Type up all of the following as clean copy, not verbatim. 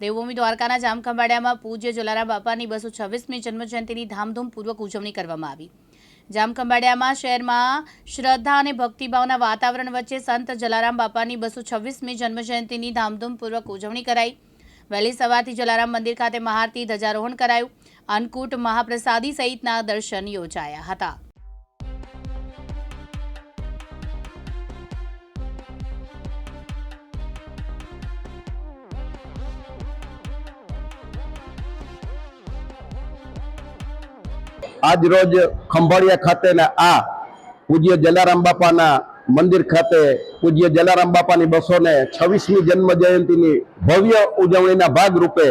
દેવભૂમિ દ્વારકાના જામખંભાળિયામાં પૂજ્ય જલારામ બાપાની 226મી જન્મજયંતિની ધામધૂમપૂર્વક ઉજવણી કરવામાં આવી। જામખંભાળિયામાં શહેરમાં શ્રદ્ધા અને ભક્તિભાવના વાતાવરણ વચ્ચે સંત જલારામ બાપાની 226મી જન્મજયંતિની ધામધૂમપૂર્વક ઉજવણી કરાઈ। વહેલી સવારથી જલારામ મંદિર ખાતે મહાઆરતી, ધ્વજારોહણ કરાયું, અન્નકૂટ, મહાપ્રસાદી સહિતના દર્શન યોજાયા હતા। आज रोज खंभाळिया खाते आ पूज्य जलाराम बापा मंदिर खाते पूज्य जलाराम बापा 226मी जन्म जयंती भव्य उजवणी भाग रूपे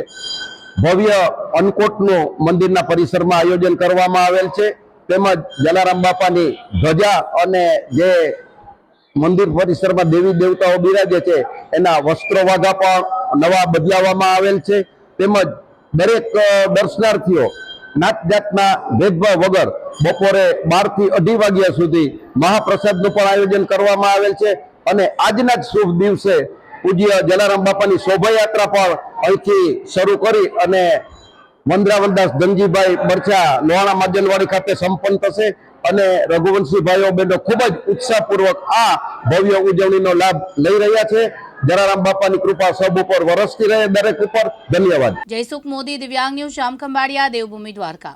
भव्य अन्नकूटनु मंदिर परिसर में आयोजन करवामां आवेल छे। तेमज जलाराम बापा ध्वजा अने जे मंदिर परिसर में देवी देवताओं बिराजे छे एना वस्त्रो वाघा पण नवा बदलावामां आवेल छे। तेमज दरेक दर्शनार्थीओ नात जातना भेदभाव वगर बपोरे 12 થી 2:30 वाग्या सुधी महाप्रसादनुं पण आयोजन करवामां आवेल छे। अने आजना ज शुभ दिवसे पूज्य जलाराम बापानी शोभायात्रा पण અહીંથી શરૂ કરી અને વંદરાવનદાસ ધનજીભાઈ બરછા લોહાણા માજનવાડી ખાતે સંપન્ન થશે અને રઘુવંશી ભાઈઓ બહેનો ખૂબ જ ઉત્સાહપૂર્વક આ ભવ્ય ઉજવણીનો લાભ લઈ રહ્યા છે। જલારામ બાપાની કૃપા સબ ઉપર વરસતી રહે, દરેક ઉપર। ધન્યવાદ। જયસુખ મોદી, દિવ્યાંગ ન્યૂઝ, જામખંભાળિયા, દેવભૂમિ દ્વારકા।